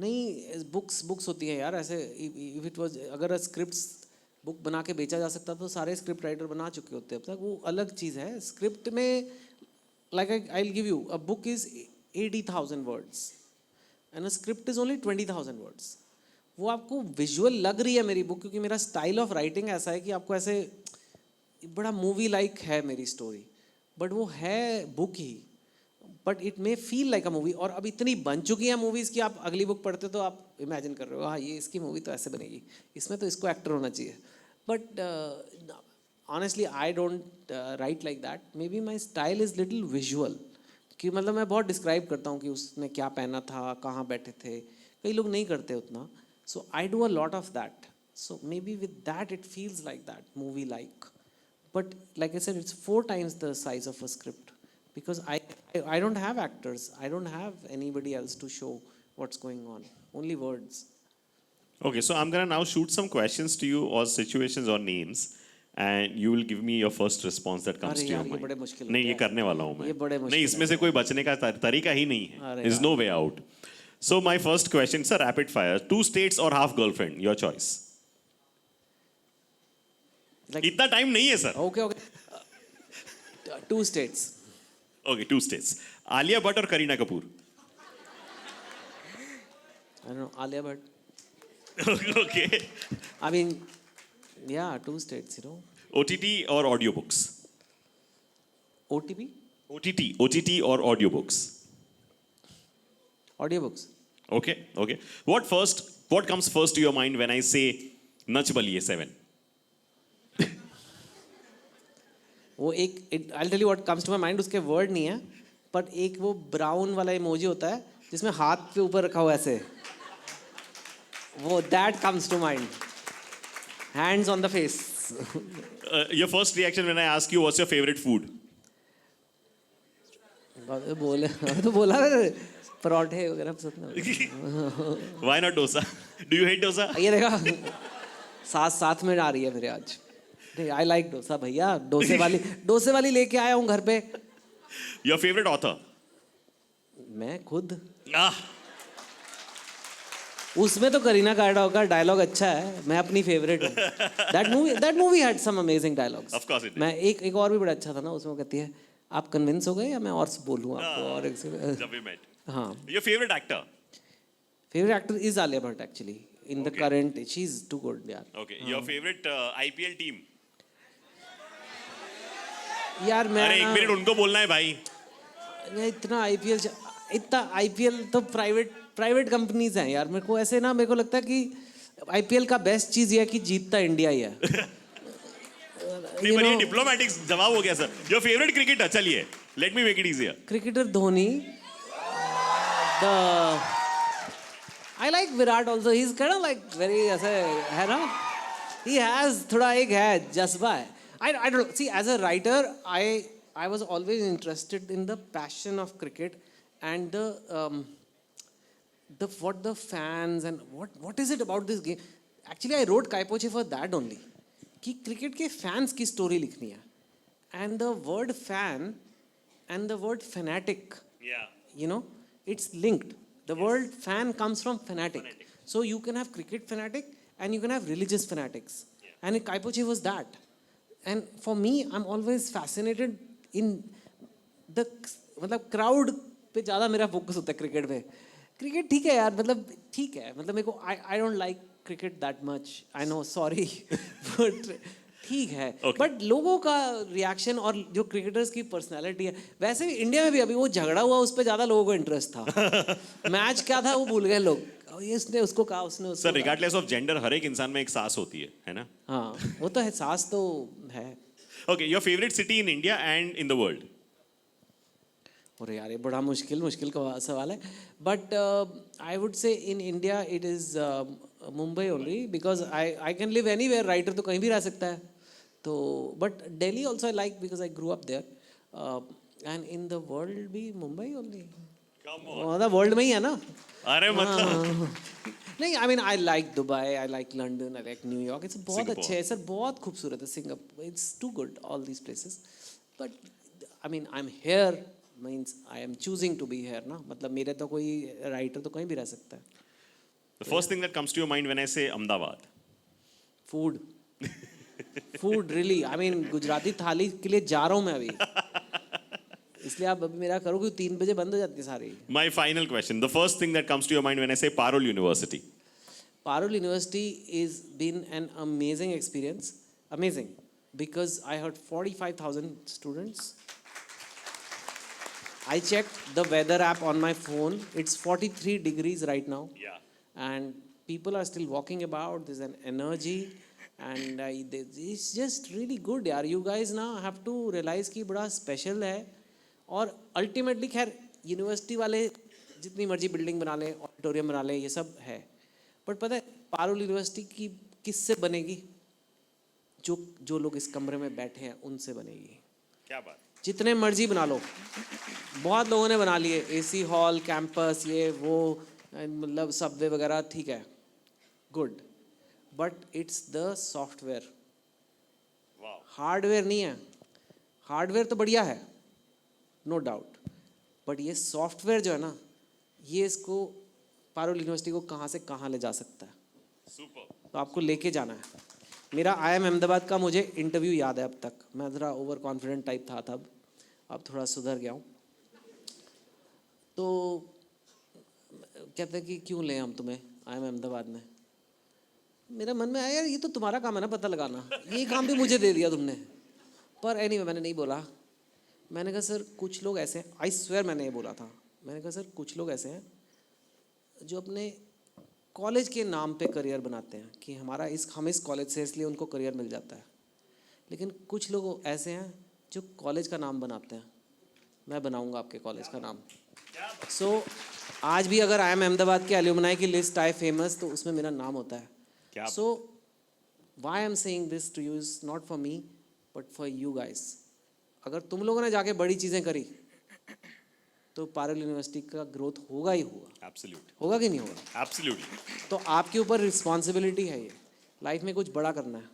नहीं, बुक्स होती हैं यार ऐसे. इफ इट वाज, अगर स्क्रिप्ट्स बुक बना के बेचा जा सकता तो सारे स्क्रिप्ट राइटर बना चुके होते अब तक. वो अलग चीज़ है. स्क्रिप्ट में like I will give you, a book is 80,000 words and a script is only 20,000 words. वो आपको विजुअल लग रही है मेरी बुक, क्योंकि मेरा स्टाइल ऑफ राइटिंग ऐसा है कि आपको ऐसे बड़ा मूवी लाइक है मेरी स्टोरी, बट वो है book he. But it may feel like a movie. और अब इतनी बन चुकी हैं मूवीज़ कि आप अगली बुक पढ़ते हो तो आप इमेजिन कर रहे हो, हाँ ये इसकी मूवी तो ऐसे बनेगी, इसमें तो इसको एक्टर होना चाहिए. But honestly I don't write like that. May be my style is little visual, कि मतलब मैं बहुत डिस्क्राइब करता हूँ कि उसने क्या पहना था, कहाँ बैठे थे. कई लोग नहीं करते उतना. So I do a lot of that. So maybe with that it feels like that movie like. But like I said, it's 4 times the size of a script because I don't have actors. I don't have anybody else to show what's going on. Only words. Okay, so I'm gonna now shoot some questions to you or situations or names, and you will give me your first response that comes अरे to your यार, ये mind. बड़े मुश्किल नहीं, ये होते हैं। करने वाला हूँ मैं। ये बड़े नहीं, मुश्किल इसमें से कोई बचने का तरीका ही नहीं है. अरे There's no way out. So my first question, sir, rapid fire. 2 states or half girlfriend, your choice. Like- इतना टाइम नहीं है sir. Okay, okay. 2 states. Okay, 2 states. Alia Bhatt और Kareena Kapoor. I don't know, Alia Bhatt. Okay. I mean, yeah, 2 states, you know. OTT or audiobooks? OTP? OTT or audiobooks? Audiobooks. Okay, okay. What comes first to your mind when I say Nach Baliye 7? वो एक I'll tell you what comes to my mind, उसके word नहीं है, पर एक वो brown वाला emoji होता है जिसमें हाथ पे ऊपर रखा हुआ ऐसे, वो that comes to mind. Hands on the face. Your first reaction when I ask you what's your favorite food? तो बोला परोठे वगैरह पसंद है। Why not dosa? Do you hate dosa? ये देखा साथ में आ रही है मेरे आज। आई लाइक डोसा भैया, डोसे वाली लेके आया हूँ घर पे। Your favorite author? मैं खुद। Ah, उसमें तो करीना कैडवाल का डायलॉग अच्छा है, मैं अपनी फेवरेट हूँ। That movie had some amazing dialogues. Of course it did. मैं एक और भी बड़ा अच्छा था ना, उसमें वो कहती है आप कन्विंस हो गए या मैं और बोलूँ आपको और एक जब we met. हाँ। Your favorite actor? Favorite actor is Alia Bhatt actually. In the current, she's too good यार। Okay. Your favorite IPL team? यार मैं अरे एक ना- मिनट उनको बोलना है भाई. इतना आईपीएल तो प्राइवेट कंपनीज हैं यार। मेरे को ऐसे ना, मेरे को लगता है कि आईपीएल का बेस्ट चीज ये है कि जीतता इंडिया ही है। नहीं पर ये डिप्लोमेटिक जवाब हो गया सर. Your favorite cricketer? चलिए. Let me make it easier. Cricketer Dhoni, I like Virat also, he is kind of like very ऐसे है ना, ही हैज थोड़ा एक है जज्बा है। I don't see as a writer I was always interested in the passion of cricket and the what the fans and what is it about this game. Actually, I wrote Kaipoche for that only. कि cricket के fans की story लिखनी है. And the word fan and the word fanatic, Yeah. you know, it's linked. The word fan comes from fanatic. So you can have cricket fanatic and you can have religious fanatics. And Kaipoche was that. And for me, I'm always fascinated in the मतलब crowd पे ज़्यादा मेरा focus होता है cricket पे. Cricket ठीक है यार, मतलब ठीक है, मतलब मेरे को I don't like cricket that much. I know, sorry, but ठीक है. But लोगों का reaction और जो cricketers की personality है, वैसे भी इंडिया में भी अभी वो झगड़ा हुआ, उस पे ज़्यादा लोगों को interest था. मैच क्या था वो भूल गए लोग. ये इसने उसको कहा, उसने उसको सर कहा. regardless of gender हर एक इंसान में एक सास होती है ना? हाँ, वो तो एहसास तो है. Okay, your favorite city in India and in the world? अरे यार ये बड़ा मुश्किल का सवाल है. But I would say in India it is Mumbai only because I can live anywhere. Writer तो कहीं भी रह सकता है. तो but Delhi also I like because I grew up there. And in the world भी मुंबई ओनली. मतलब वर्ल्ड में ही है ना. अरे मतलब नहीं, I mean I like Dubai, I like London, I like New York. It's बहुत Singapore. अच्छे है सर, बहुत खूबसूरत है Singapore. It's too good all these places. But I mean I am here means I am choosing to be here ना. मतलब मेरे तो कोई राइटर तो कहीं भी रह सकता है. the first thing that comes to your mind when I say Ahmedabad? Food food really. I mean Gujarati थाली के लिए जा रहा हूँ मैं अभी. इसलिए आप अभी मेरा करो कि 3 बजे बंद हो जाती है सारी. My final question, the first thing that comes to your mind when I say Parul University? Parul University is been an amazing experience. Amazing. Because I heard 45,000 students. I checked the weather app on my phone. It's 43 degrees right now. Yeah. And people are still walking about. There's an energy. And it's just really good यार. You guys now have to realize कि बड़ा special है. और ultimately खैर university वाले जितनी मर्जी building बना लें, ऑडिटोरियम बना लें, ये सब है. बट पता है पारुल यूनिवर्सिटी की किससे बनेगी? जो जो लोग इस कमरे में बैठे हैं उनसे बनेगी। क्या बात। जितने मर्जी बना लो, बहुत लोगों ने बना लिए, एसी हॉल, कैंपस, ये वो, मतलब सबवे वगैरह, ठीक है, good, but it's the software, वाह। हार्डवेयर नहीं है। हार्डवेयर तो बढ़िया है, नो डाउट, बट ये सॉफ्टवेयर जो है ना, ये इसको पारुल यूनिवर्सिटी को कहाँ से कहाँ ले जा सकता है। सुपर। तो आपको लेके जाना है। मेरा IIM अहमदाबाद का मुझे इंटरव्यू याद है अब तक, मैं ज़रा ओवर कॉन्फिडेंट टाइप था तब, अब थोड़ा सुधर गया हूँ। तो कहते हैं कि क्यों लें हम तुम्हें IIM अहमदाबाद में। मेरा मन में आया यार ये तो तुम्हारा काम है ना पता लगाना, ये काम भी मुझे दे दिया तुमने। पर एनीवे मैंने नहीं बोला। मैंने कहा सर कुछ लोग ऐसे हैं, आई स्वेयर मैंने ये बोला था, मैंने कहा सर कुछ लोग ऐसे हैं जो अपने कॉलेज के नाम पे करियर बनाते हैं कि हम इस कॉलेज से, इसलिए उनको करियर मिल जाता है। लेकिन कुछ लोग ऐसे हैं जो कॉलेज का नाम बनाते हैं। मैं बनाऊंगा आपके कॉलेज का नाम। सो आज भी अगर IIM अहमदाबाद के एल्यूमनाई की लिस्ट आए फेमस, तो उसमें मेरा नाम होता है। So why I am saying this to you is not for me but for you guys. अगर तुम लोगों ने जाके बड़ी चीज़ें करी तो पारुल यूनिवर्सिटी का ग्रोथ होगा ही होगा। एब्सोल्युटली। होगा कि नहीं होगा? एब्सोल्युटली। तो आपके ऊपर रिस्पॉन्सिबिलिटी है, ये लाइफ में कुछ बड़ा करना है,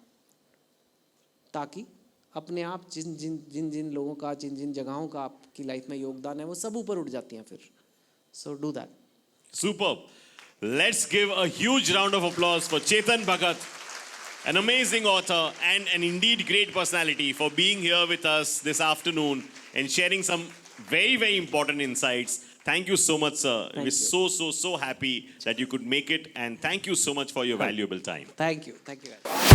ताकि अपने आप जिन जिन जिन जिन लोगों का, जिन जिन जगहों का आपकी लाइफ में योगदान है, वो सब ऊपर उठ जाती हैं फिर। So do that. Superb. Let's give a huge round of applause for Chetan Bhagat, an amazing author and an indeed great personality, for being here with us this afternoon and sharing some very, very important insights. Thank you so much, sir. We're so happy that you could make it, and thank you so much for your valuable time. Thank you guys.